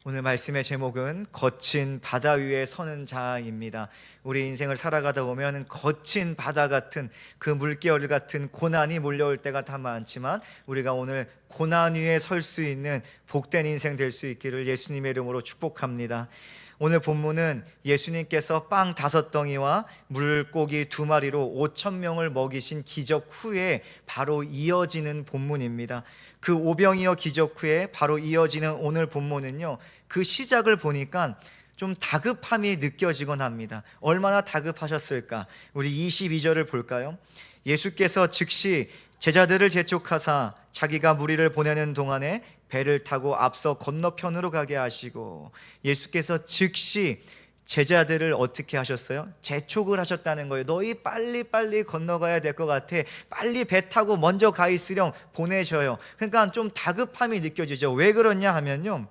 오늘 말씀의 제목은 거친 바다 위에 서는 자입니다. 우리 인생을 살아가다 보면 거친 바다 같은 그 물결 같은 고난이 몰려올 때가 다 많지만 우리가 오늘 고난 위에 설 수 있는 복된 인생 될 수 있기를 예수님의 이름으로 축복합니다. 오늘 본문은 예수님께서 빵 5덩이와 물고기 2마리로 5,000명을 먹이신 기적 후에 바로 이어지는 본문입니다. 그 오병이어 기적 후에 바로 이어지는 오늘 본문은요, 그 시작을 보니까 좀 다급함이 느껴지곤 합니다. 얼마나 다급하셨을까? 우리 22절을 볼까요? 예수께서 즉시 제자들을 재촉하사 자기가 무리를 보내는 동안에 배를 타고 앞서 건너편으로 가게 하시고, 예수께서 즉시 제자들을 어떻게 하셨어요? 재촉을 하셨다는 거예요. 너희 빨리 건너가야 될 것 같아, 빨리 배 타고 먼저 가 있으렴 보내셔요. 그러니까 좀 다급함이 느껴지죠. 왜 그러냐 하면요,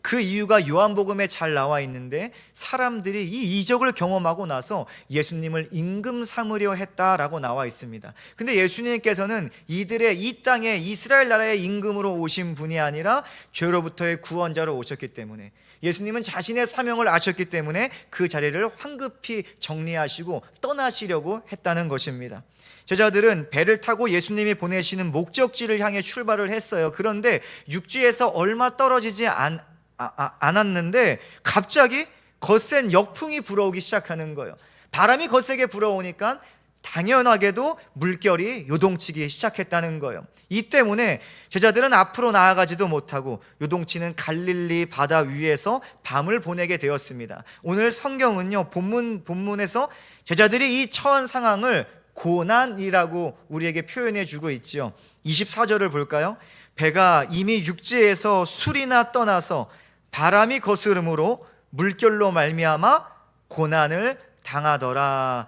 그 이유가 요한복음에 잘 나와 있는데, 사람들이 이 이적을 경험하고 나서 예수님을 임금 삼으려 했다라고 나와 있습니다. 근데 예수님께서는 이들의 이 땅에 이스라엘 나라의 임금으로 오신 분이 아니라 죄로부터의 구원자로 오셨기 때문에, 예수님은 자신의 사명을 아셨기 때문에 그 자리를 황급히 정리하시고 떠나시려고 했다는 것입니다. 제자들은 배를 타고 예수님이 보내시는 목적지를 향해 출발을 했어요. 그런데 육지에서 얼마 떨어지지 않았는데 갑자기 거센 역풍이 불어오기 시작하는 거예요. 바람이 거세게 불어오니까 당연하게도 물결이 요동치기 시작했다는 거예요. 이 때문에 제자들은 앞으로 나아가지도 못하고 요동치는 갈릴리 바다 위에서 밤을 보내게 되었습니다. 오늘 성경은요, 본문에서 제자들이 이 처한 상황을 고난이라고 우리에게 표현해 주고 있죠. 24절을 볼까요? 배가 이미 육지에서 술이나 떠나서 바람이 거스름으로 물결로 말미암아 고난을 당하더라.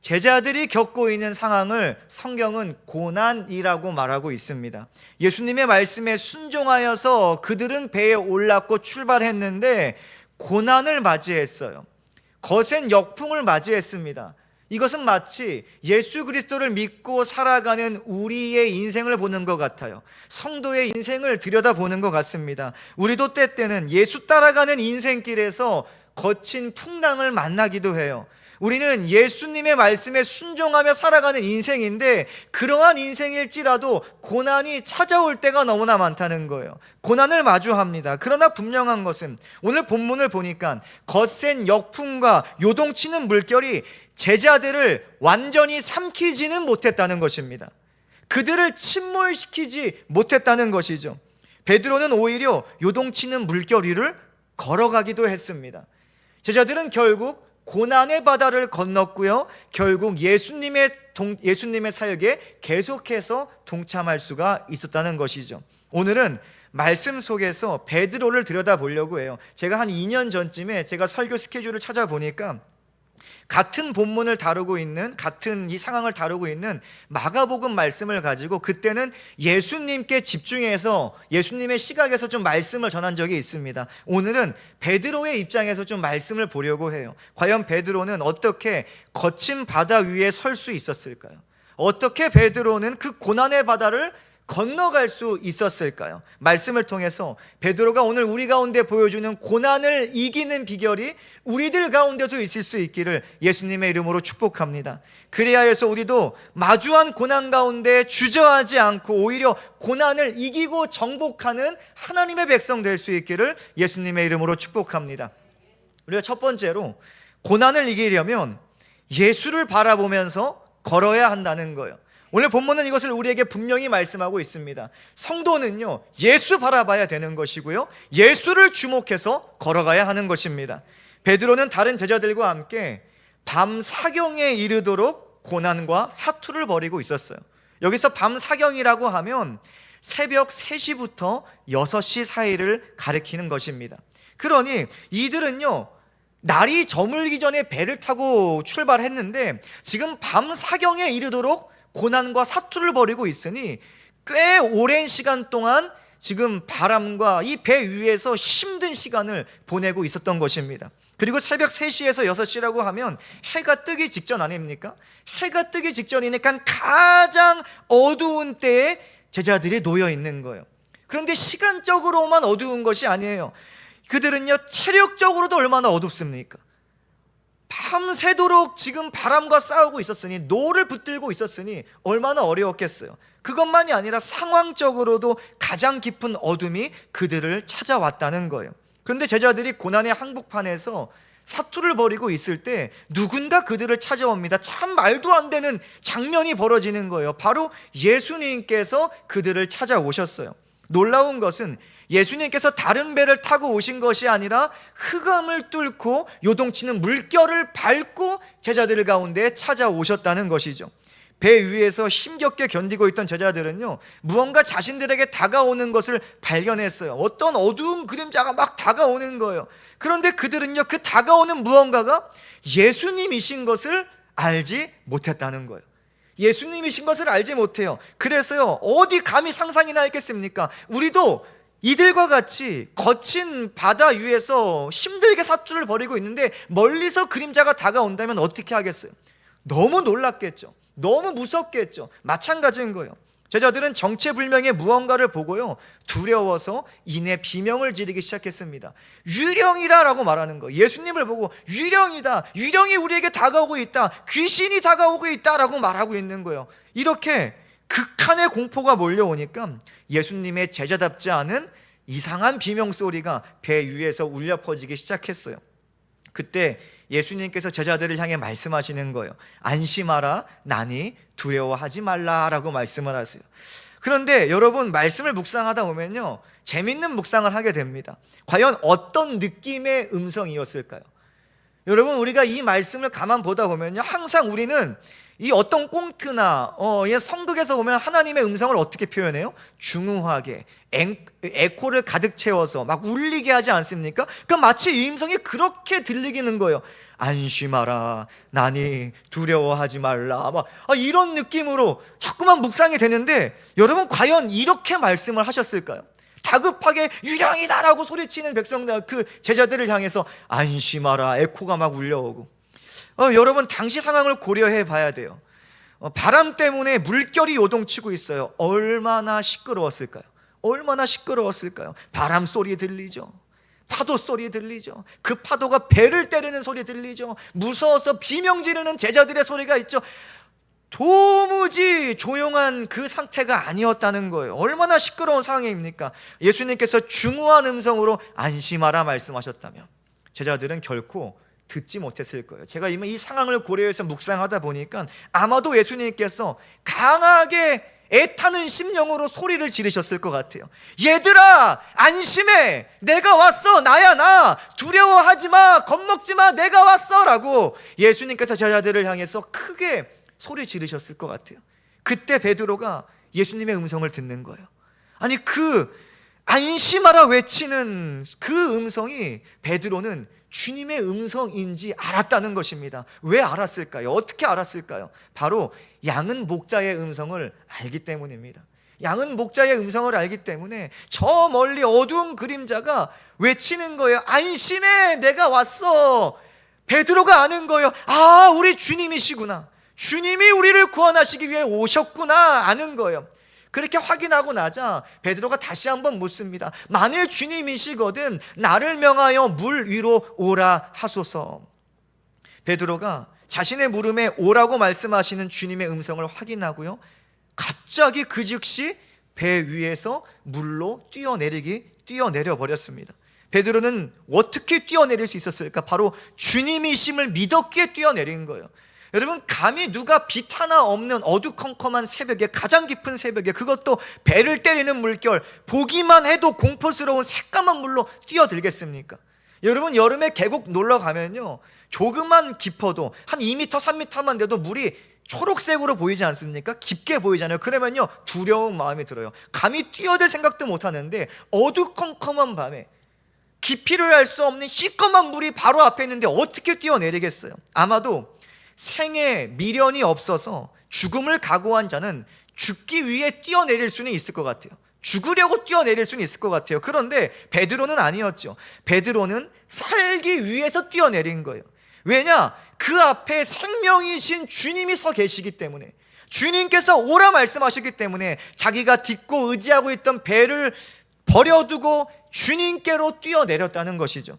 제자들이 겪고 있는 상황을 성경은 고난이라고 말하고 있습니다. 예수님의 말씀에 순종하여서 그들은 배에 올랐고 출발했는데 고난을 맞이했어요. 거센 역풍을 맞이했습니다. 이것은 마치 예수 그리스도를 믿고 살아가는 우리의 인생을 보는 것 같아요. 성도의 인생을 들여다보는 것 같습니다. 우리도 때때는 예수 따라가는 인생길에서 거친 풍랑을 만나기도 해요. 우리는 예수님의 말씀에 순종하며 살아가는 인생인데, 그러한 인생일지라도 고난이 찾아올 때가 너무나 많다는 거예요. 고난을 마주합니다. 그러나 분명한 것은 오늘 본문을 보니까 거센 역풍과 요동치는 물결이 제자들을 완전히 삼키지는 못했다는 것입니다. 그들을 침몰시키지 못했다는 것이죠. 베드로는 오히려 요동치는 물결 위를 걸어가기도 했습니다. 제자들은 결국 고난의 바다를 건넜고요, 결국 예수님의 사역에 계속해서 동참할 수가 있었다는 것이죠. 오늘은 말씀 속에서 베드로를 들여다보려고 해요. 제가 한 2년 전쯤에 제가 설교 스케줄을 찾아보니까 같은 본문을 다루고 있는, 같은 이 상황을 다루고 있는 마가복음 말씀을 가지고 그때는 예수님께 집중해서 예수님의 시각에서 좀 말씀을 전한 적이 있습니다. 오늘은 베드로의 입장에서 좀 말씀을 보려고 해요. 과연 베드로는 어떻게 거친 바다 위에 설 수 있었을까요? 어떻게 베드로는 그 고난의 바다를 건너갈 수 있었을까요? 말씀을 통해서 베드로가 오늘 우리 가운데 보여주는 고난을 이기는 비결이 우리들 가운데도 있을 수 있기를 예수님의 이름으로 축복합니다. 그래야 해서 우리도 마주한 고난 가운데 주저하지 않고 오히려 고난을 이기고 정복하는 하나님의 백성 될 수 있기를 예수님의 이름으로 축복합니다. 우리가 첫 번째로 고난을 이기려면 예수를 바라보면서 걸어야 한다는 거예요. 오늘 본문은 이것을 우리에게 분명히 말씀하고 있습니다. 성도는요, 예수 바라봐야 되는 것이고요, 예수를 주목해서 걸어가야 하는 것입니다. 베드로는 다른 제자들과 함께 밤 사경에 이르도록 고난과 사투를 벌이고 있었어요. 여기서 밤 사경이라고 하면 새벽 3시부터 6시 사이를 가리키는 것입니다. 그러니 이들은요, 날이 저물기 전에 배를 타고 출발했는데 지금 밤 사경에 이르도록 고난과 사투를 벌이고 있으니 꽤 오랜 시간 동안 지금 바람과 이 배 위에서 힘든 시간을 보내고 있었던 것입니다. 그리고 새벽 3시에서 6시라고 하면 해가 뜨기 직전 아닙니까? 해가 뜨기 직전이니까 가장 어두운 때에 제자들이 놓여 있는 거예요. 그런데 시간적으로만 어두운 것이 아니에요. 그들은요 체력적으로도 얼마나 어둡습니까? 밤새도록 지금 바람과 싸우고 있었으니, 노를 붙들고 있었으니 얼마나 어려웠겠어요. 그것만이 아니라 상황적으로도 가장 깊은 어둠이 그들을 찾아왔다는 거예요. 그런데 제자들이 고난의 한복판에서 사투를 벌이고 있을 때 누군가 그들을 찾아옵니다. 참 말도 안 되는 장면이 벌어지는 거예요. 바로 예수님께서 그들을 찾아오셨어요. 놀라운 것은 예수님께서 다른 배를 타고 오신 것이 아니라 흑암을 뚫고 요동치는 물결을 밟고 제자들 가운데 찾아오셨다는 것이죠. 배 위에서 힘겹게 견디고 있던 제자들은요, 무언가 자신들에게 다가오는 것을 발견했어요. 어떤 어두운 그림자가 막 다가오는 거예요. 그런데 그들은요, 그 다가오는 무언가가 예수님이신 것을 알지 못했다는 거예요. 예수님이신 것을 알지 못해요. 그래서요, 어디 감히 상상이나 했겠습니까? 우리도 이들과 같이 거친 바다 위에서 힘들게 사투를 벌이고 있는데 멀리서 그림자가 다가온다면 어떻게 하겠어요? 너무 놀랐겠죠. 너무 무섭겠죠. 마찬가지인 거예요. 제자들은 정체불명의 무언가를 보고요, 두려워서 이내 비명을 지르기 시작했습니다. 유령이라고 말하는 거예요. 예수님을 보고 유령이다, 유령이 우리에게 다가오고 있다, 귀신이 다가오고 있다라고 말하고 있는 거예요. 이렇게 극한의 공포가 몰려오니까 예수님의 제자답지 않은 이상한 비명소리가 배 위에서 울려 퍼지기 시작했어요. 그때 예수님께서 제자들을 향해 말씀하시는 거예요. 안심하라, 나니 두려워하지 말라라고 말씀을 하세요. 그런데 여러분, 말씀을 묵상하다 보면요, 재밌는 묵상을 하게 됩니다. 과연 어떤 느낌의 음성이었을까요? 여러분, 우리가 이 말씀을 가만 보다 보면요, 항상 우리는 이 어떤 꽁트나 성극에서 보면 하나님의 음성을 어떻게 표현해요? 중후하게 에코를 가득 채워서 막 울리게 하지 않습니까? 그러니까 마치 이 음성이 그렇게 들리기는 거예요. 안심하라, 나니 두려워하지 말라, 막 이런 느낌으로 자꾸만 묵상이 되는데, 여러분, 과연 이렇게 말씀을 하셨을까요? 다급하게 유령이다라고 소리치는 백성들, 그 제자들을 향해서 안심하라, 에코가 막 울려오고. 여러분, 당시 상황을 고려해 봐야 돼요. 바람 때문에 물결이 요동치고 있어요. 얼마나 시끄러웠을까요? 얼마나 시끄러웠을까요? 바람 소리 들리죠. 파도 소리 들리죠. 그 파도가 배를 때리는 소리 들리죠. 무서워서 비명 지르는 제자들의 소리가 있죠. 도무지 조용한 그 상태가 아니었다는 거예요. 얼마나 시끄러운 상황입니까? 예수님께서 중후한 음성으로 안심하라 말씀하셨다면 제자들은 결코 듣지 못했을 거예요. 제가 이미 이 상황을 고려해서 묵상하다 보니까 아마도 예수님께서 강하게 애타는 심령으로 소리를 지르셨을 것 같아요. 얘들아, 안심해, 내가 왔어, 나야 나, 두려워하지 마, 겁먹지 마, 내가 왔어 라고 예수님께서 제자들을 향해서 크게 소리 지르셨을 것 같아요. 그때 베드로가 예수님의 음성을 듣는 거예요. 아니, 그 안심하라 외치는 그 음성이 베드로는 주님의 음성인지 알았다는 것입니다. 왜 알았을까요? 어떻게 알았을까요? 바로 양은 목자의 음성을 알기 때문입니다. 양은 목자의 음성을 알기 때문에 저 멀리 어두운 그림자가 외치는 거예요. 안심해, 내가 왔어. 베드로가 아는 거예요. 아, 우리 주님이시구나. 주님이 우리를 구원하시기 위해 오셨구나 아는 거예요. 그렇게 확인하고 나자 베드로가 다시 한번 묻습니다. 만일 주님이시거든 나를 명하여 물 위로 오라 하소서. 베드로가 자신의 물음에 오라고 말씀하시는 주님의 음성을 확인하고요, 갑자기 그 즉시 배 위에서 물로 뛰어내려 버렸습니다. 베드로는 어떻게 뛰어내릴 수 있었을까? 바로 주님이심을 믿었기에 뛰어내린 거예요. 여러분, 감히 누가 빛 하나 없는 어두컴컴한 새벽에, 가장 깊은 새벽에, 그것도 배를 때리는 물결, 보기만 해도 공포스러운 새까만 물로 뛰어들겠습니까? 여러분, 여름에 계곡 놀러 가면요, 조금만 깊어도 한 2m, 3m만 돼도 물이 초록색으로 보이지 않습니까? 깊게 보이잖아요. 그러면요, 두려운 마음이 들어요. 감히 뛰어들 생각도 못 하는데 어두컴컴한 밤에 깊이를 알 수 없는 시꺼먼 물이 바로 앞에 있는데 어떻게 뛰어내리겠어요? 아마도 생에 미련이 없어서 죽음을 각오한 자는 죽기 위해 뛰어내릴 수는 있을 것 같아요. 죽으려고 뛰어내릴 수는 있을 것 같아요. 그런데 베드로는 아니었죠. 베드로는 살기 위해서 뛰어내린 거예요. 왜냐? 그 앞에 생명이신 주님이 서 계시기 때문에, 주님께서 오라 말씀하시기 때문에 자기가 딛고 의지하고 있던 배를 버려두고 주님께로 뛰어내렸다는 것이죠.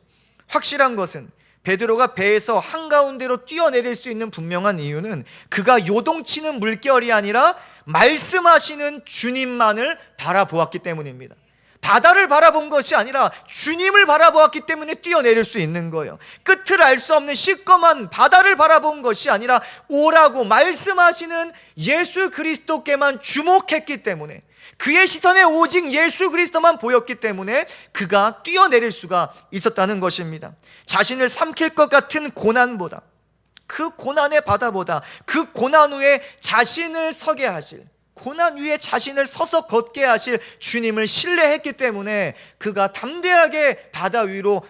확실한 것은 베드로가 배에서 한가운데로 뛰어내릴 수 있는 분명한 이유는 그가 요동치는 물결이 아니라 말씀하시는 주님만을 바라보았기 때문입니다. 바다를 바라본 것이 아니라 주님을 바라보았기 때문에 뛰어내릴 수 있는 거예요. 끝을 알 수 없는 시꺼먼 바다를 바라본 것이 아니라 오라고 말씀하시는 예수 그리스도께만 주목했기 때문에, 그의 시선에 오직 예수 그리스도만 보였기 때문에 그가 뛰어내릴 수가 있었다는 것입니다. 자신을 삼킬 것 같은 고난보다, 그 고난의 바다보다, 그 고난 위에 자신을 서게 하실, 고난 위에 자신을 서서 걷게 하실 주님을 신뢰했기 때문에 그가 담대하게 바다 위로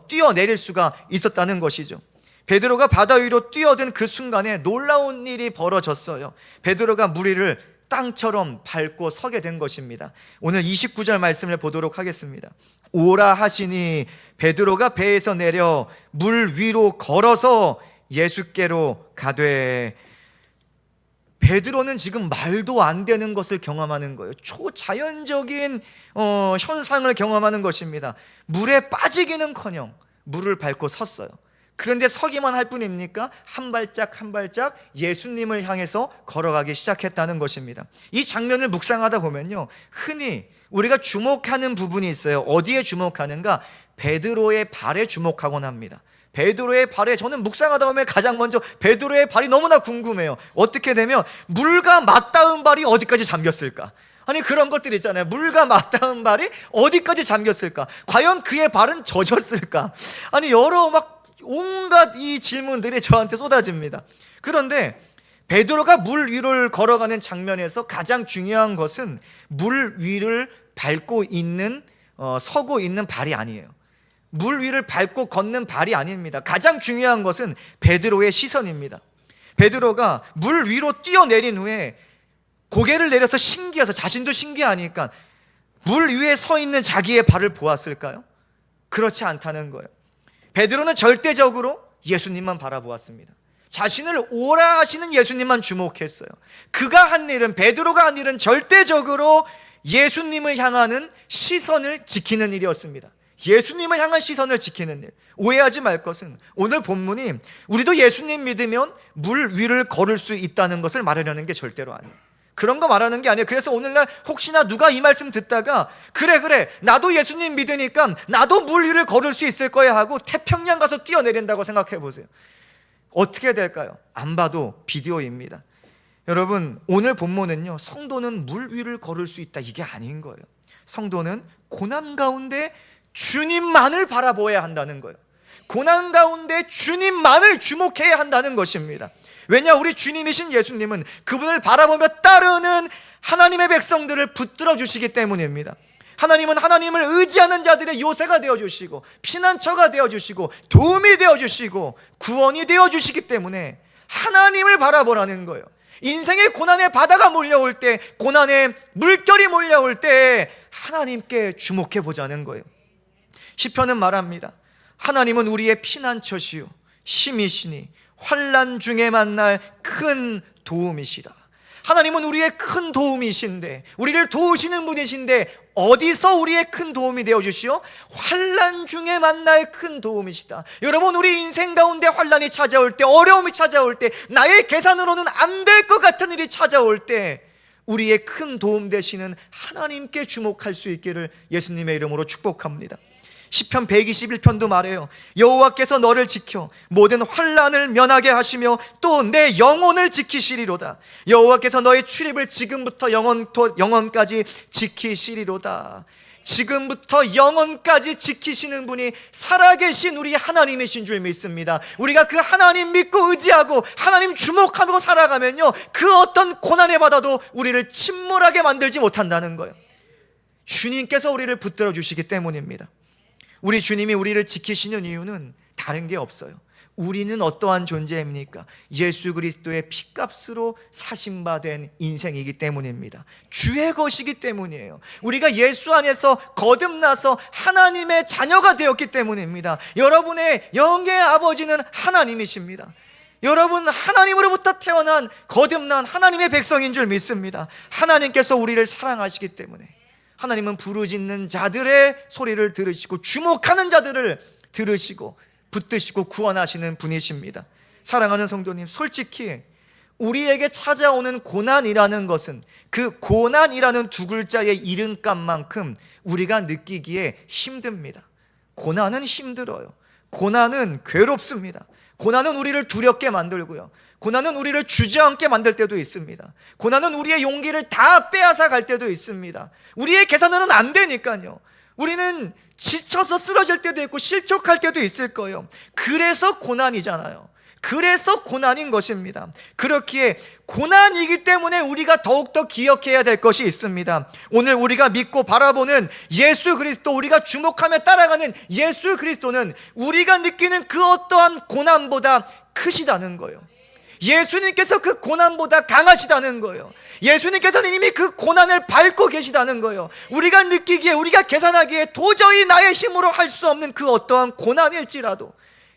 뛰어내릴 수가 있었다는 것이죠. 베드로가 바다 위로 뛰어든 그 순간에 놀라운 일이 벌어졌어요. 베드로가 물 위를 땅처럼 밟고 서게 된 것입니다. 오늘 29절 말씀을 보도록 하겠습니다. 오라 하시니 베드로가 배에서 내려 물 위로 걸어서 예수께로 가되, 베드로는 지금 말도 안 되는 것을 경험하는 거예요. 초자연적인 현상을 경험하는 것입니다. 물에 빠지기는커녕 물을 밟고 섰어요. 그런데 서기만 할 뿐입니까? 한 발짝 한 발짝 예수님을 향해서 걸어가기 시작했다는 것입니다. 이 장면을 묵상하다 보면요, 흔히 우리가 주목하는 부분이 있어요. 어디에 주목하는가? 베드로의 발에 주목하곤 합니다. 베드로의 발에, 저는 묵상하다 보면 가장 먼저 베드로의 발이 너무나 궁금해요. 어떻게 되면 물과 맞닿은 발이 어디까지 잠겼을까? 아니, 그런 것들 있잖아요. 물과 맞닿은 발이 어디까지 잠겼을까? 과연 그의 발은 젖었을까? 아니, 여러 온갖 이 질문들이 저한테 쏟아집니다. 그런데 베드로가 물 위를 걸어가는 장면에서 가장 중요한 것은 물 위를 밟고 있는, 서고 있는 발이 아니에요. 물 위를 밟고 걷는 발이 아닙니다. 가장 중요한 것은 베드로의 시선입니다. 베드로가 물 위로 뛰어내린 후에 고개를 내려서 신기해서, 자신도 신기하니까 물 위에 서 있는 자기의 발을 보았을까요? 그렇지 않다는 거예요. 베드로는 절대적으로 예수님만 바라보았습니다. 자신을 오라 하시는 예수님만 주목했어요. 그가 한 일은, 베드로가 한 일은 절대적으로 예수님을 향하는 시선을 지키는 일이었습니다. 예수님을 향한 시선을 지키는 일. 오해하지 말 것은 오늘 본문이 우리도 예수님 믿으면 물 위를 걸을 수 있다는 것을 말하려는 게 절대로 아니에요. 그런 거 말하는 게 아니에요. 그래서 오늘날 혹시나 누가 이 말씀 듣다가 그래 나도 예수님 믿으니까 나도 물 위를 걸을 수 있을 거야 하고 태평양 가서 뛰어내린다고 생각해 보세요. 어떻게 될까요? 안 봐도 비디오입니다. 여러분, 오늘 본문은요, 성도는 물 위를 걸을 수 있다, 이게 아닌 거예요. 성도는 고난 가운데 주님만을 바라보아야 한다는 거예요. 고난 가운데 주님만을 주목해야 한다는 것입니다. 왜냐, 우리 주님이신 예수님은 그분을 바라보며 따르는 하나님의 백성들을 붙들어 주시기 때문입니다. 하나님은 하나님을 의지하는 자들의 요새가 되어주시고 피난처가 되어주시고 도움이 되어주시고 구원이 되어주시기 때문에 하나님을 바라보라는 거예요. 인생의 고난의 바다가 몰려올 때, 고난의 물결이 몰려올 때 하나님께 주목해 보자는 거예요. 시편은 말합니다. 하나님은 우리의 피난처시요 힘이시니 환난 중에 만날 큰 도움이시다. 하나님은 우리의 큰 도움이신데, 우리를 도우시는 분이신데 어디서 우리의 큰 도움이 되어주시오? 환난 중에 만날 큰 도움이시다. 여러분, 우리 인생 가운데 환난이 찾아올 때, 어려움이 찾아올 때, 나의 계산으로는 안 될 것 같은 일이 찾아올 때 우리의 큰 도움 되시는 하나님께 주목할 수 있기를 예수님의 이름으로 축복합니다. 시편 121편도 말해요. 여호와께서 너를 지켜 모든 환난을 면하게 하시며 또 내 영혼을 지키시리로다. 여호와께서 너의 출입을 지금부터 영원까지 지키시리로다. 지금부터 영원까지 지키시는 분이 살아계신 우리 하나님이신 줄 믿습니다. 우리가 그 하나님 믿고 의지하고 하나님 주목하고 살아가면요, 그 어떤 고난의 바다도 우리를 침몰하게 만들지 못한다는 거예요. 주님께서 우리를 붙들어 주시기 때문입니다. 우리 주님이 우리를 지키시는 이유는 다른 게 없어요. 우리는 어떠한 존재입니까? 예수 그리스도의 피값으로 사심받은 인생이기 때문입니다. 주의 것이기 때문이에요. 우리가 예수 안에서 거듭나서 하나님의 자녀가 되었기 때문입니다. 여러분의 영의 아버지는 하나님이십니다. 여러분, 하나님으로부터 태어난 거듭난 하나님의 백성인 줄 믿습니다. 하나님께서 우리를 사랑하시기 때문에, 하나님은 부르짖는 자들의 소리를 들으시고 주목하는 자들을 들으시고 붙드시고 구원하시는 분이십니다. 사랑하는 성도님, 솔직히 우리에게 찾아오는 고난이라는 것은 그 고난이라는 두 글자의 이름값만큼 우리가 느끼기에 힘듭니다. 고난은 힘들어요. 고난은 괴롭습니다. 고난은 우리를 두렵게 만들고요, 고난은 우리를 주저앉게 만들 때도 있습니다. 고난은 우리의 용기를 다 빼앗아 갈 때도 있습니다. 우리의 계산으로는 안 되니까요. 우리는 지쳐서 쓰러질 때도 있고 실족할 때도 있을 거예요. 그래서 고난이잖아요. 그래서 고난인 것입니다. 그렇기에 고난이기 때문에 우리가 더욱더 기억해야 될 것이 있습니다. 오늘 우리가 믿고 바라보는 예수 그리스도, 우리가 주목하며 따라가는 예수 그리스도는 우리가 느끼는 그 어떠한 고난보다 크시다는 거예요. 예수님께서 그 고난보다 강하시다는 거예요. 예수님께서는 이미 그 고난을 밟고 계시다는 거예요. 우리가 느끼기에, 우리가 계산하기에 도저히 나의 힘으로 할 수 없는 그 어떠한 고난일지라도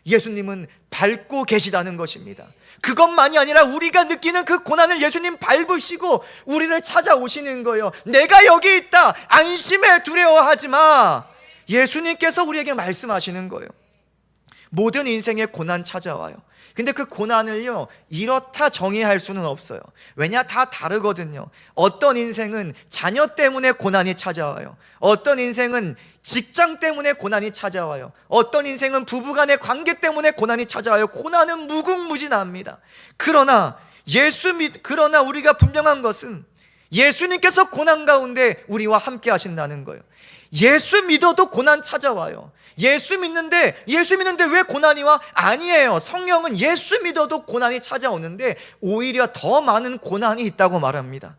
예수님은 밟고 계시다는 것입니다. 그것만이 아니라 우리가 느끼는 그 고난을 예수님 밟으시고 우리를 찾아오시는 거예요. 내가 여기 있다, 안심해, 두려워하지 마. 예수님께서 우리에게 말씀하시는 거예요. 모든 인생에 고난 찾아와요. 근데 그 고난을요, 이렇다 정의할 수는 없어요. 왜냐, 다 다르거든요. 어떤 인생은 자녀 때문에 고난이 찾아와요. 어떤 인생은 직장 때문에 고난이 찾아와요. 어떤 인생은 부부간의 관계 때문에 고난이 찾아와요. 고난은 무궁무진합니다. 그러나 우리가 분명한 것은 예수님께서 고난 가운데 우리와 함께 하신다는 거예요. 예수 믿어도 고난 찾아와요. 예수 믿는데 왜 고난이 와? 아니에요. 성경은 예수 믿어도 고난이 찾아오는데 오히려 더 많은 고난이 있다고 말합니다.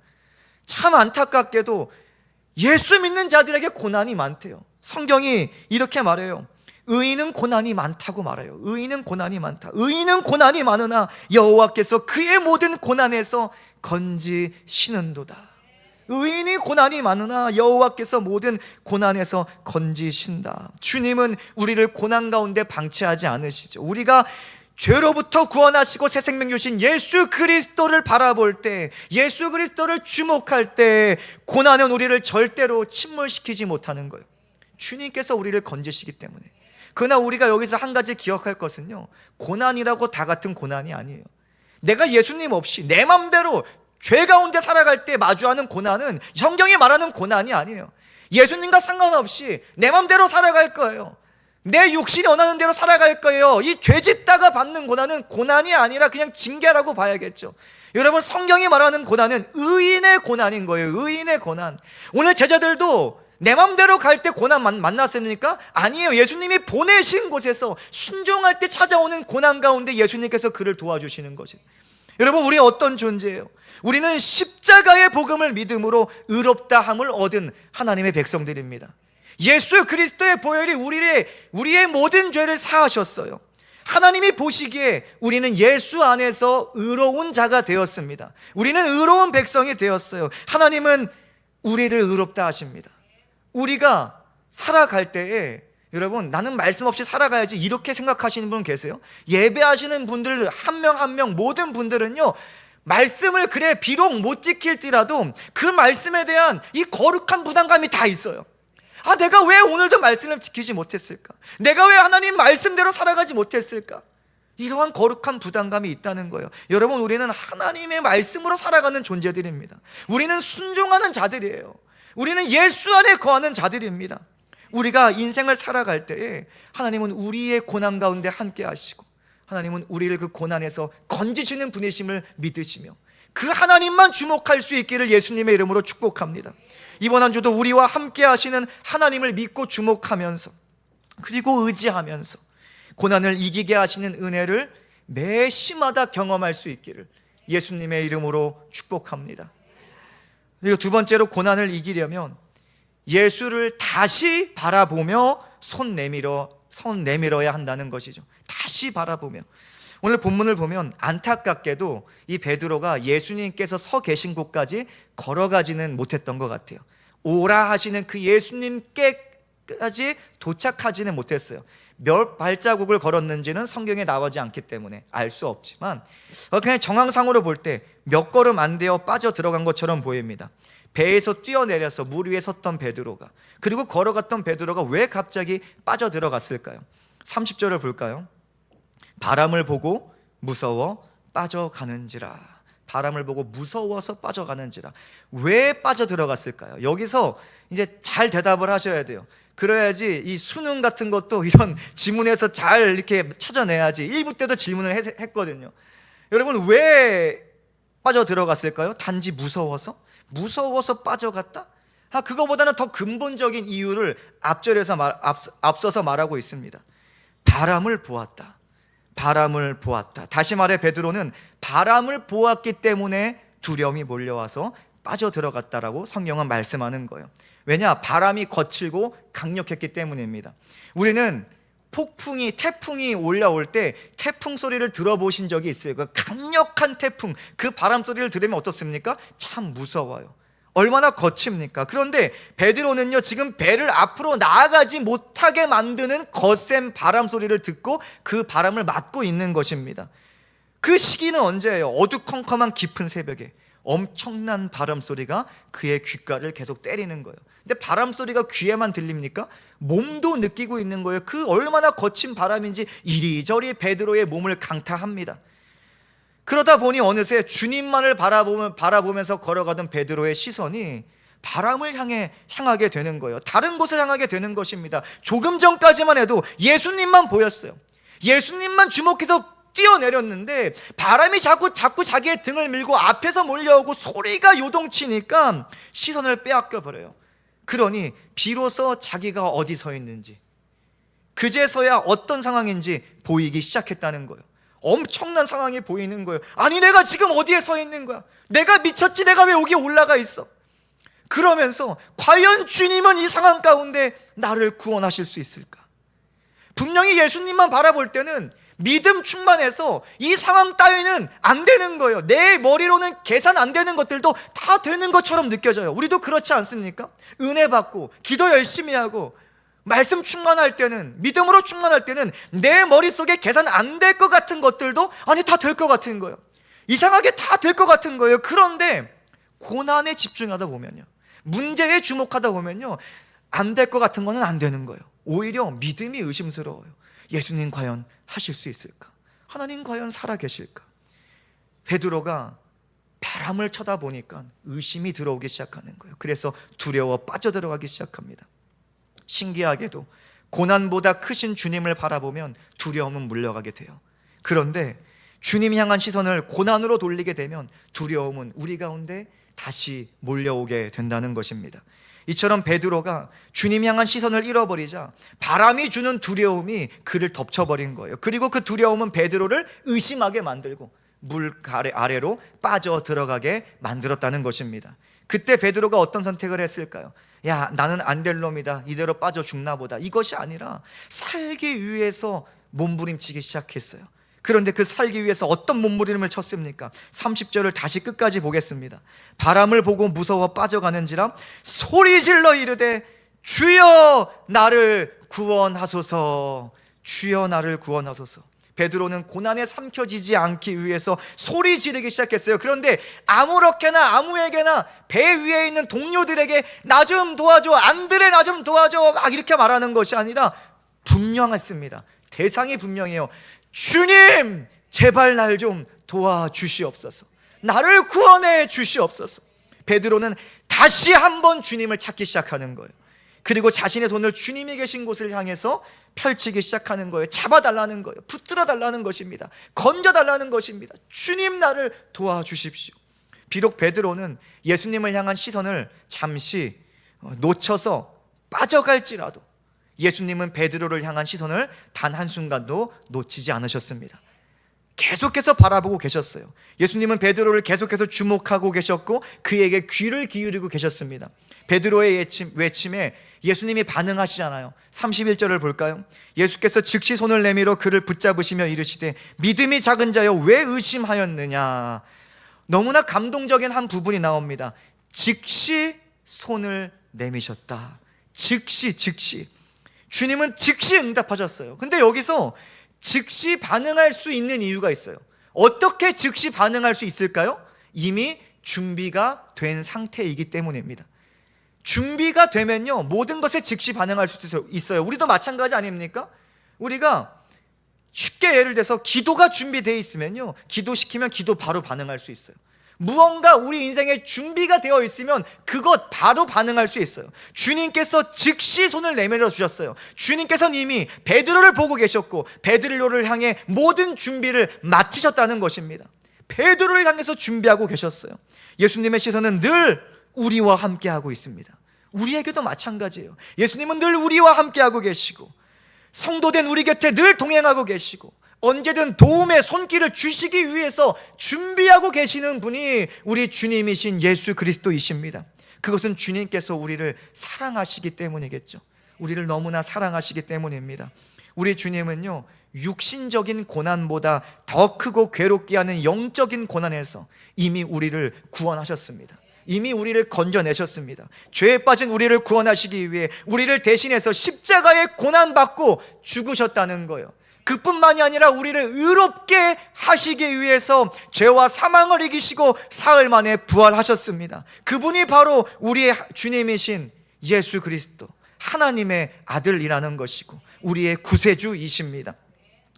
참 안타깝게도 예수 믿는 자들에게 고난이 많대요. 성경이 이렇게 말해요. 의인은 고난이 많다고 말해요. 의인은 고난이 많다. 의인은 고난이 많으나 여호와께서 그의 모든 고난에서 건지시는도다. 의인이 고난이 많으나 여호와께서 모든 고난에서 건지신다. 주님은 우리를 고난 가운데 방치하지 않으시죠. 우리가 죄로부터 구원하시고 새 생명 주신 예수 그리스도를 바라볼 때, 예수 그리스도를 주목할 때 고난은 우리를 절대로 침몰시키지 못하는 거예요. 주님께서 우리를 건지시기 때문에. 그러나 우리가 여기서 한 가지 기억할 것은요, 고난이라고 다 같은 고난이 아니에요. 내가 예수님 없이 내 맘대로 죄 가운데 살아갈 때 마주하는 고난은 성경이 말하는 고난이 아니에요. 예수님과 상관없이 내 맘대로 살아갈 거예요. 내 육신이 원하는 대로 살아갈 거예요. 이 죄 짓다가 받는 고난은 고난이 아니라 그냥 징계라고 봐야겠죠. 여러분, 성경이 말하는 고난은 의인의 고난인 거예요. 의인의 고난. 오늘 제자들도 내 맘대로 갈 때 고난 만났습니까? 아니에요. 예수님이 보내신 곳에서 순종할 때 찾아오는 고난 가운데 예수님께서 그를 도와주시는 거죠. 여러분, 우리 어떤 존재예요? 우리는 십자가의 복음을 믿음으로 의롭다함을 얻은 하나님의 백성들입니다. 예수 그리스도의 보혈이 우리의 모든 죄를 사하셨어요. 하나님이 보시기에 우리는 예수 안에서 의로운 자가 되었습니다. 우리는 의로운 백성이 되었어요. 하나님은 우리를 의롭다 하십니다. 우리가 살아갈 때에, 여러분, 나는 말씀 없이 살아가야지 이렇게 생각하시는 분 계세요? 예배하시는 분들 한 명 한 명 모든 분들은요, 말씀을 그래 비록 못 지킬지라도 그 말씀에 대한 이 거룩한 부담감이 다 있어요. 아, 내가 왜 오늘도 말씀을 지키지 못했을까? 내가 왜 하나님 말씀대로 살아가지 못했을까? 이러한 거룩한 부담감이 있다는 거예요. 여러분, 우리는 하나님의 말씀으로 살아가는 존재들입니다. 우리는 순종하는 자들이에요. 우리는 예수 안에 거하는 자들입니다. 우리가 인생을 살아갈 때에 하나님은 우리의 고난 가운데 함께 하시고, 하나님은 우리를 그 고난에서 건지시는 분이심을 믿으시며 그 하나님만 주목할 수 있기를 예수님의 이름으로 축복합니다. 이번 한 주도 우리와 함께 하시는 하나님을 믿고 주목하면서, 그리고 의지하면서 고난을 이기게 하시는 은혜를 매 시마다 경험할 수 있기를 예수님의 이름으로 축복합니다. 그리고 두 번째로, 고난을 이기려면 예수를 다시 바라보며 손 내밀어야 한다는 것이죠. 다시 바라보며. 오늘 본문을 보면 안타깝게도 이 베드로가 예수님께서 서 계신 곳까지 걸어가지는 못했던 것 같아요. 오라 하시는 그 예수님께까지 도착하지는 못했어요. 몇 발자국을 걸었는지는 성경에 나오지 않기 때문에 알 수 없지만 그냥 정황상으로 볼 때 몇 걸음 안 되어 빠져 들어간 것처럼 보입니다. 배에서 뛰어내려서 물 위에 섰던 베드로가, 그리고 걸어갔던 베드로가 왜 갑자기 빠져들어갔을까요? 30절을 볼까요? 바람을 보고 무서워 빠져가는지라. 바람을 보고 무서워서 빠져가는지라. 왜 빠져들어갔을까요? 여기서 이제 잘 대답을 하셔야 돼요. 그래야지 이 수능 같은 것도 이런 지문에서 잘 이렇게 찾아내야지. 1부 때도 질문을 했거든요. 여러분, 왜 빠져들어갔을까요? 단지 무서워서? 무서워서 빠져갔다? 그거보다는 더 근본적인 이유를 앞서서 말하고 있습니다. 바람을 보았다. 바람을 보았다. 다시 말해 베드로는 바람을 보았기 때문에 두려움이 몰려와서 빠져들어갔다라고 성경은 말씀하는 거예요. 왜냐? 바람이 거칠고 강력했기 때문입니다. 우리는 태풍이 올라올 때 태풍 소리를 들어보신 적이 있어요. 그 강력한 태풍, 그 바람 소리를 들으면 어떻습니까? 참 무서워요. 얼마나 거칩니까? 그런데 베드로는요, 지금 배를 앞으로 나아가지 못하게 만드는 거센 바람 소리를 듣고 그 바람을 맞고 있는 것입니다. 그 시기는 언제예요? 어두컴컴한 깊은 새벽에 엄청난 바람 소리가 그의 귓가를 계속 때리는 거예요. 근데 바람 소리가 귀에만 들립니까? 몸도 느끼고 있는 거예요. 그 얼마나 거친 바람인지 이리저리 베드로의 몸을 강타합니다. 그러다 보니 어느새 주님만을 바라보면서 걸어가던 베드로의 시선이 바람을 향하게 되는 거예요. 다른 곳을 향하게 되는 것입니다. 조금 전까지만 해도 예수님만 보였어요. 예수님만 주목해서 뛰어내렸는데 바람이 자꾸 자기의 등을 밀고 앞에서 몰려오고 소리가 요동치니까 시선을 빼앗겨 버려요. 그러니 비로소 자기가 어디 서 있는지, 그제서야 어떤 상황인지 보이기 시작했다는 거예요. 엄청난 상황이 보이는 거예요. 아니, 내가 지금 어디에 서 있는 거야? 내가 미쳤지? 내가 왜 여기 올라가 있어? 그러면서 과연 주님은 이 상황 가운데 나를 구원하실 수 있을까? 분명히 예수님만 바라볼 때는 믿음 충만해서 이 상황 따위는 안 되는 거예요. 내 머리로는 계산 안 되는 것들도 다 되는 것처럼 느껴져요. 우리도 그렇지 않습니까? 은혜 받고 기도 열심히 하고 말씀 충만할 때는, 믿음으로 충만할 때는 내 머릿속에 계산 안 될 것 같은 것들도 아니 다 될 것 같은 거예요. 이상하게 다 될 것 같은 거예요. 그런데 고난에 집중하다 보면요, 문제에 주목하다 보면요, 안 될 것 같은 거는 안 되는 거예요. 오히려 믿음이 의심스러워요. 예수님 과연 하실 수 있을까? 하나님 과연 살아계실까? 베드로가 바람을 쳐다보니까 의심이 들어오기 시작하는 거예요. 그래서 두려워 빠져들어가기 시작합니다. 신기하게도 고난보다 크신 주님을 바라보면 두려움은 물러가게 돼요. 그런데 주님 향한 시선을 고난으로 돌리게 되면 두려움은 우리 가운데 다시 몰려오게 된다는 것입니다. 이처럼 베드로가 주님 향한 시선을 잃어버리자 바람이 주는 두려움이 그를 덮쳐버린 거예요. 그리고 그 두려움은 베드로를 의심하게 만들고 물 아래로 빠져 들어가게 만들었다는 것입니다. 그때 베드로가 어떤 선택을 했을까요? 야, 나는 안 될 놈이다, 이대로 빠져 죽나 보다, 이것이 아니라 살기 위해서 몸부림치기 시작했어요. 그런데 그 살기 위해서 어떤 몸부림을 쳤습니까? 30절을 다시 끝까지 보겠습니다. 바람을 보고 무서워 빠져가는지라 소리질러 이르되 주여 나를 구원하소서. 주여 나를 구원하소서. 베드로는 고난에 삼켜지지 않기 위해서 소리 지르기 시작했어요. 그런데 아무렇게나 아무에게나 배 위에 있는 동료들에게 나 좀 도와줘, 안드레 나 좀 도와줘, 막 이렇게 말하는 것이 아니라 분명했습니다. 대상이 분명해요. 주님, 제발 날 좀 도와주시옵소서. 나를 구원해 주시옵소서. 베드로는 다시 한번 주님을 찾기 시작하는 거예요. 그리고 자신의 손을 주님이 계신 곳을 향해서 펼치기 시작하는 거예요. 잡아달라는 거예요. 붙들어 달라는 것입니다. 건져달라는 것입니다. 주님, 나를 도와주십시오. 비록 베드로는 예수님을 향한 시선을 잠시 놓쳐서 빠져갈지라도 예수님은 베드로를 향한 시선을 단 한순간도 놓치지 않으셨습니다. 계속해서 바라보고 계셨어요. 예수님은 베드로를 계속해서 주목하고 계셨고 그에게 귀를 기울이고 계셨습니다. 베드로의 외침에 예수님이 반응하시잖아요. 31절을 볼까요? 예수께서 즉시 손을 내밀어 그를 붙잡으시며 이르시되 믿음이 작은 자여 왜 의심하였느냐. 너무나 감동적인 한 부분이 나옵니다. 즉시 손을 내미셨다. 즉시 주님은 즉시 응답하셨어요. 근데 여기서 즉시 반응할 수 있는 이유가 있어요. 어떻게 즉시 반응할 수 있을까요? 이미 준비가 된 상태이기 때문입니다. 준비가 되면요, 모든 것에 즉시 반응할 수 있어요. 우리도 마찬가지 아닙니까? 우리가 쉽게 예를 들어서 기도가 준비되어 있으면요, 기도시키면 기도 바로 반응할 수 있어요. 무언가 우리 인생에 준비가 되어 있으면 그것 바로 반응할 수 있어요. 주님께서 즉시 손을 내밀어 주셨어요. 주님께서는 이미 베드로를 보고 계셨고 베드로를 향해 모든 준비를 마치셨다는 것입니다. 베드로를 향해서 준비하고 계셨어요. 예수님의 시선은 늘 우리와 함께하고 있습니다. 우리에게도 마찬가지예요. 예수님은 늘 우리와 함께하고 계시고 성도된 우리 곁에 늘 동행하고 계시고 언제든 도움의 손길을 주시기 위해서 준비하고 계시는 분이 우리 주님이신 예수 그리스도이십니다. 그것은 주님께서 우리를 사랑하시기 때문이겠죠. 우리를 너무나 사랑하시기 때문입니다. 우리 주님은요, 육신적인 고난보다 더 크고 괴롭게 하는 영적인 고난에서 이미 우리를 구원하셨습니다. 이미 우리를 건져내셨습니다. 죄에 빠진 우리를 구원하시기 위해 우리를 대신해서 십자가에 고난받고 죽으셨다는 거예요. 그뿐만이 아니라 우리를 의롭게 하시기 위해서 죄와 사망을 이기시고 사흘 만에 부활하셨습니다. 그분이 바로 우리의 주님이신 예수 그리스도, 하나님의 아들이라는 것이고 우리의 구세주이십니다.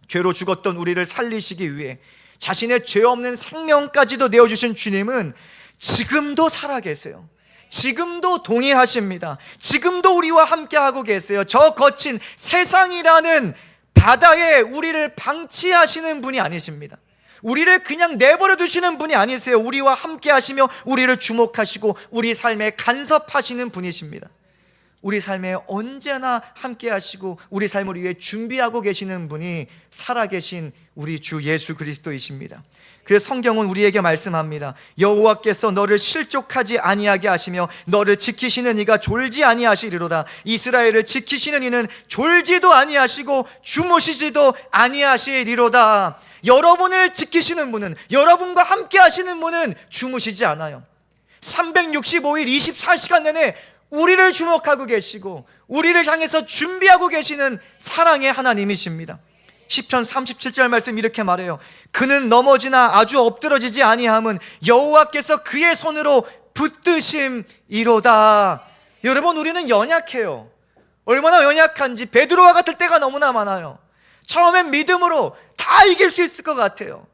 죄로 죽었던 우리를 살리시기 위해 자신의 죄 없는 생명까지도 내어주신 주님은 지금도 살아계세요. 지금도 동의하십니다. 지금도 우리와 함께하고 계세요. 저 거친 세상이라는 바다에 우리를 방치하시는 분이 아니십니다. 우리를 그냥 내버려 두시는 분이 아니세요. 우리와 함께 하시며 우리를 주목하시고 우리 삶에 간섭하시는 분이십니다. 우리 삶에 언제나 함께 하시고 우리 삶을 위해 준비하고 계시는 분이 살아계신 우리 주 예수 그리스도이십니다. 그래서 성경은 우리에게 말씀합니다. 여호와께서 너를 실족하지 아니하게 하시며 너를 지키시는 이가 졸지 아니하시리로다. 이스라엘을 지키시는 이는 졸지도 아니하시고 주무시지도 아니하시리로다. 여러분을 지키시는 분은, 여러분과 함께 하시는 분은 주무시지 않아요. 365일 24시간 내내 우리를 주목하고 계시고 우리를 향해서 준비하고 계시는 사랑의 하나님이십니다. 시편 37절 말씀 이렇게 말해요. 그는 넘어지나 아주 엎드러지지 아니함은 여호와께서 그의 손으로 붙드심이로다. 여러분, 우리는 연약해요. 얼마나 연약한지 베드로와 같을 때가 너무나 많아요. 처음엔 믿음으로 다 이길 수 있을 것 같아요.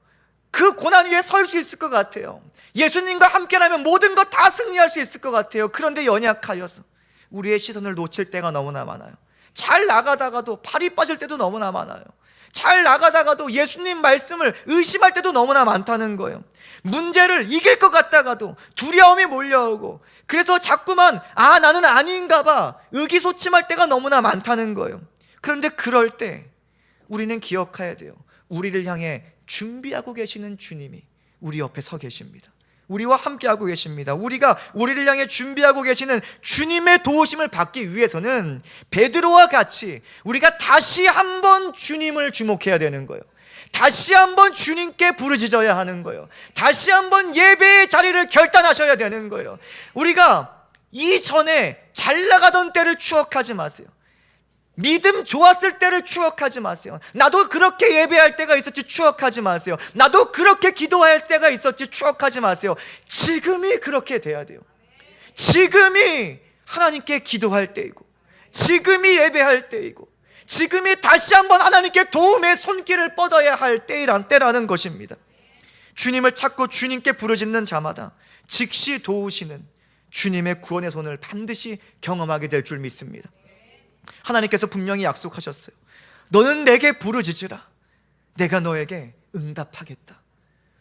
그 고난 위에 설 수 있을 것 같아요. 예수님과 함께라면 모든 것 다 승리할 수 있을 것 같아요. 그런데 연약하여서 우리의 시선을 놓칠 때가 너무나 많아요. 잘 나가다가도 발이 빠질 때도 너무나 많아요. 잘 나가다가도 예수님 말씀을 의심할 때도 너무나 많다는 거예요. 문제를 이길 것 같다가도 두려움이 몰려오고 그래서 자꾸만 나는 아닌가 봐 의기소침할 때가 너무나 많다는 거예요. 그런데 그럴 때 우리는 기억해야 돼요. 우리를 향해 준비하고 계시는 주님이 우리 옆에 서 계십니다. 우리와 함께하고 계십니다. 우리가 우리를 향해 준비하고 계시는 주님의 도우심을 받기 위해서는 베드로와 같이 우리가 다시 한번 주님을 주목해야 되는 거예요. 다시 한번 주님께 부르짖어야 하는 거예요. 다시 한번 예배의 자리를 결단하셔야 되는 거예요. 우리가 이전에 잘 나가던 때를 추억하지 마세요. 믿음 좋았을 때를 추억하지 마세요. 나도 그렇게 예배할 때가 있었지 추억하지 마세요. 나도 그렇게 기도할 때가 있었지 추억하지 마세요. 지금이 그렇게 돼야 돼요. 지금이 하나님께 기도할 때이고 지금이 예배할 때이고 지금이 다시 한번 하나님께 도움의 손길을 뻗어야 할 때라는 것입니다. 주님을 찾고 주님께 부르짖는 자마다 즉시 도우시는 주님의 구원의 손을 반드시 경험하게 될 줄 믿습니다. 하나님께서 분명히 약속하셨어요. 너는 내게 부르짖으라. 내가 너에게 응답하겠다.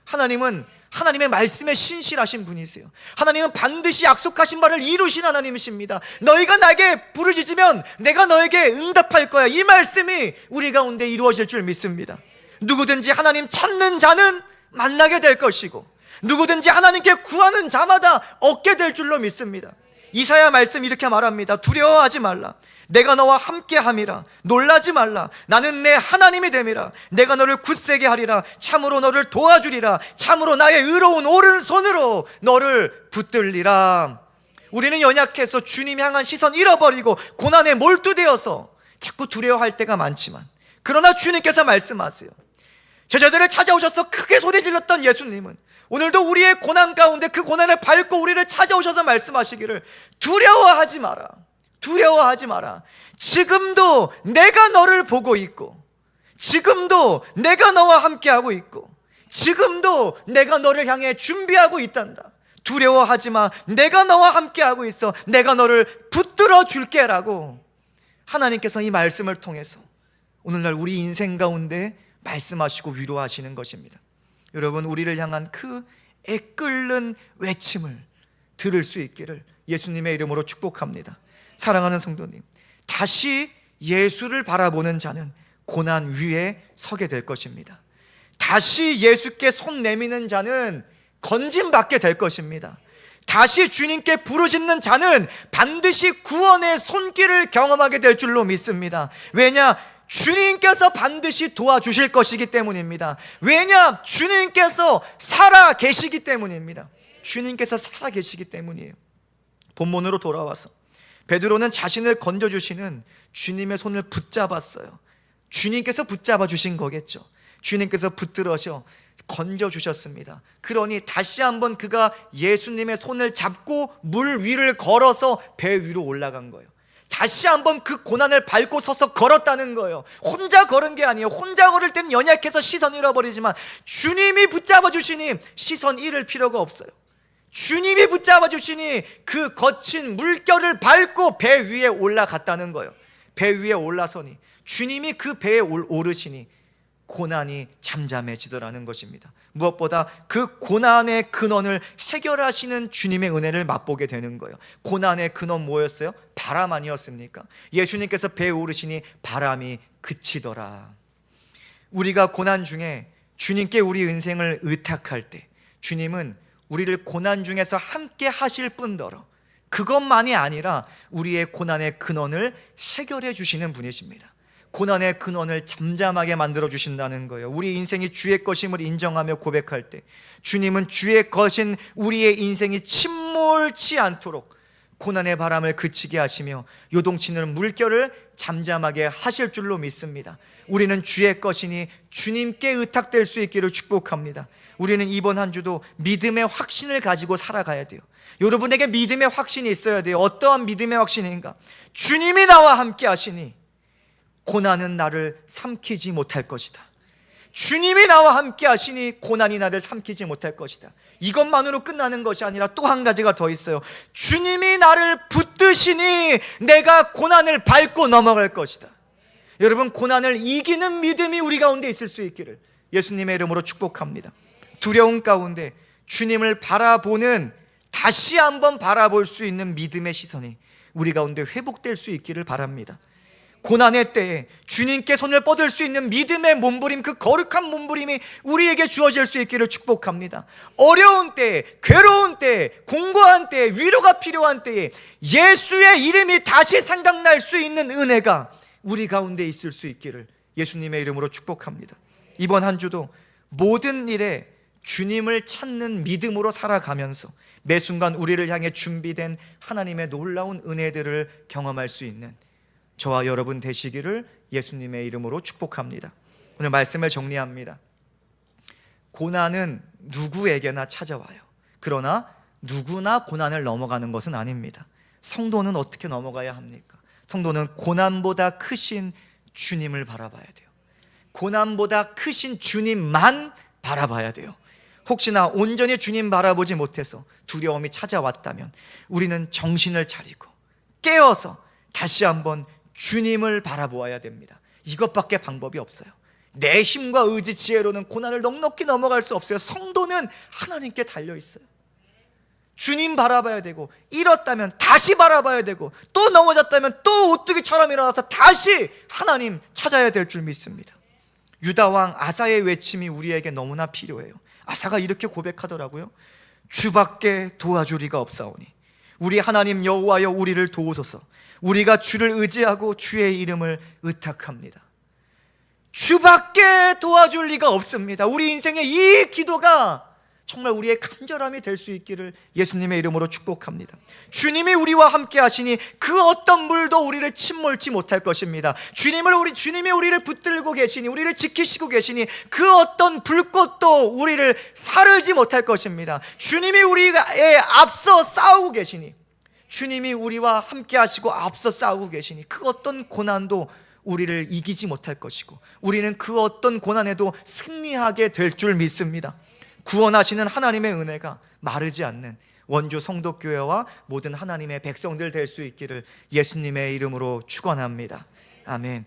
하나님은 하나님의 말씀에 신실하신 분이세요. 하나님은 반드시 약속하신 바를 이루신 하나님이십니다. 너희가 나에게 부르짖으면 내가 너에게 응답할 거야. 이 말씀이 우리 가운데 이루어질 줄 믿습니다. 누구든지 하나님 찾는 자는 만나게 될 것이고 누구든지 하나님께 구하는 자마다 얻게 될 줄로 믿습니다. 이사야 말씀 이렇게 말합니다. 두려워하지 말라. 내가 너와 함께함이라. 놀라지 말라. 나는 내 하나님이 됨이라. 내가 너를 굳세게 하리라. 참으로 너를 도와주리라. 참으로 나의 의로운 오른손으로 너를 붙들리라. 우리는 연약해서 주님 향한 시선 잃어버리고 고난에 몰두되어서 자꾸 두려워할 때가 많지만 그러나 주님께서 말씀하세요. 제자들을 찾아오셔서 크게 소리 질렀던 예수님은 오늘도 우리의 고난 가운데 그 고난을 밟고 우리를 찾아오셔서 말씀하시기를 두려워하지 마라. 두려워하지 마라. 지금도 내가 너를 보고 있고, 지금도 내가 너와 함께하고 있고, 지금도 내가 너를 향해 준비하고 있단다. 두려워하지 마. 내가 너와 함께하고 있어. 내가 너를 붙들어 줄게 라고 하나님께서 이 말씀을 통해서 오늘날 우리 인생 가운데 말씀하시고 위로하시는 것입니다. 여러분, 우리를 향한 그 애끓는 외침을 들을 수 있기를 예수님의 이름으로 축복합니다. 사랑하는 성도님, 다시 예수를 바라보는 자는 고난 위에 서게 될 것입니다. 다시 예수께 손 내미는 자는 건짐받게 될 것입니다. 다시 주님께 부르짖는 자는 반드시 구원의 손길을 경험하게 될 줄로 믿습니다. 왜냐? 주님께서 반드시 도와주실 것이기 때문입니다. 왜냐? 주님께서 살아 계시기 때문입니다. 주님께서 살아 계시기 때문이에요. 본문으로 돌아와서 베드로는 자신을 건져주시는 주님의 손을 붙잡았어요. 주님께서 붙잡아 주신 거겠죠. 주님께서 붙들어서 건져주셨습니다. 그러니 다시 한번 그가 예수님의 손을 잡고 물 위를 걸어서 배 위로 올라간 거예요. 다시 한번 그 고난을 밟고 서서 걸었다는 거예요. 혼자 걸은 게 아니에요. 혼자 걸을 때는 연약해서 시선 잃어버리지만 주님이 붙잡아 주시니 시선 잃을 필요가 없어요. 주님이 붙잡아 주시니 그 거친 물결을 밟고 배 위에 올라갔다는 거예요. 배 위에 올라서니 주님이 그 배에 오르시니 고난이 잠잠해지더라는 것입니다. 무엇보다 그 고난의 근원을 해결하시는 주님의 은혜를 맛보게 되는 거예요. 고난의 근원 뭐였어요? 바람 아니었습니까? 예수님께서 배에 오르시니 바람이 그치더라. 우리가 고난 중에 주님께 우리 인생을 의탁할 때 주님은 우리를 고난 중에서 함께 하실 뿐더러 그것만이 아니라 우리의 고난의 근원을 해결해 주시는 분이십니다. 고난의 근원을 잠잠하게 만들어 주신다는 거예요. 우리 인생이 주의 것임을 인정하며 고백할 때 주님은 주의 것인 우리의 인생이 침몰치 않도록 고난의 바람을 그치게 하시며 요동치는 물결을 잠잠하게 하실 줄로 믿습니다. 우리는 주의 것이니 주님께 의탁될 수 있기를 축복합니다. 우리는 이번 한 주도 믿음의 확신을 가지고 살아가야 돼요. 여러분에게 믿음의 확신이 있어야 돼요. 어떠한 믿음의 확신인가? 주님이 나와 함께 하시니 고난은 나를 삼키지 못할 것이다. 주님이 나와 함께 하시니 고난이 나를 삼키지 못할 것이다. 이것만으로 끝나는 것이 아니라 또 한 가지가 더 있어요. 주님이 나를 붙드시니 내가 고난을 밟고 넘어갈 것이다. 여러분, 고난을 이기는 믿음이 우리 가운데 있을 수 있기를 예수님의 이름으로 축복합니다. 두려움 가운데 주님을 바라보는, 다시 한번 바라볼 수 있는 믿음의 시선이 우리 가운데 회복될 수 있기를 바랍니다. 고난의 때에 주님께 손을 뻗을 수 있는 믿음의 몸부림, 그 거룩한 몸부림이 우리에게 주어질 수 있기를 축복합니다. 어려운 때에, 괴로운 때에, 공고한 때에, 위로가 필요한 때에 예수의 이름이 다시 생각날 수 있는 은혜가 우리 가운데 있을 수 있기를 예수님의 이름으로 축복합니다. 이번 한 주도 모든 일에 주님을 찾는 믿음으로 살아가면서 매 순간 우리를 향해 준비된 하나님의 놀라운 은혜들을 경험할 수 있는 저와 여러분 되시기를 예수님의 이름으로 축복합니다. 오늘 말씀을 정리합니다. 고난은 누구에게나 찾아와요. 그러나 누구나 고난을 넘어가는 것은 아닙니다. 성도는 어떻게 넘어가야 합니까? 성도는 고난보다 크신 주님을 바라봐야 돼요. 고난보다 크신 주님만 바라봐야 돼요. 혹시나 온전히 주님 바라보지 못해서 두려움이 찾아왔다면 우리는 정신을 차리고 깨어서 다시 한번 주님을 바라보아야 됩니다. 이것밖에 방법이 없어요. 내 힘과 의지, 지혜로는 고난을 넉넉히 넘어갈 수 없어요. 성도는 하나님께 달려있어요. 주님 바라봐야 되고, 잃었다면 다시 바라봐야 되고, 또 넘어졌다면 또 오뚜기처럼 일어나서 다시 하나님 찾아야 될 줄 믿습니다. 유다왕 아사의 외침이 우리에게 너무나 필요해요. 아사가 이렇게 고백하더라고요. 주밖에 도와줄 리가 없사오니 우리 하나님 여호와여 우리를 도우소서. 우리가 주를 의지하고 주의 이름을 의탁합니다. 주밖에 도와줄 리가 없습니다. 우리 인생의 이 기도가 정말 우리의 간절함이 될 수 있기를 예수님의 이름으로 축복합니다. 주님이 우리와 함께 하시니 그 어떤 물도 우리를 침몰치 못할 것입니다. 주님이 우리를 붙들고 계시니, 우리를 지키시고 계시니 그 어떤 불꽃도 우리를 사르지 못할 것입니다. 주님이 우리에 앞서 싸우고 계시니, 주님이 우리와 함께 하시고 앞서 싸우고 계시니 그 어떤 고난도 우리를 이기지 못할 것이고, 우리는 그 어떤 고난에도 승리하게 될 줄 믿습니다. 구원하시는 하나님의 은혜가 마르지 않는 원주 성도교회와 모든 하나님의 백성들 될 수 있기를 예수님의 이름으로 축원합니다. 아멘.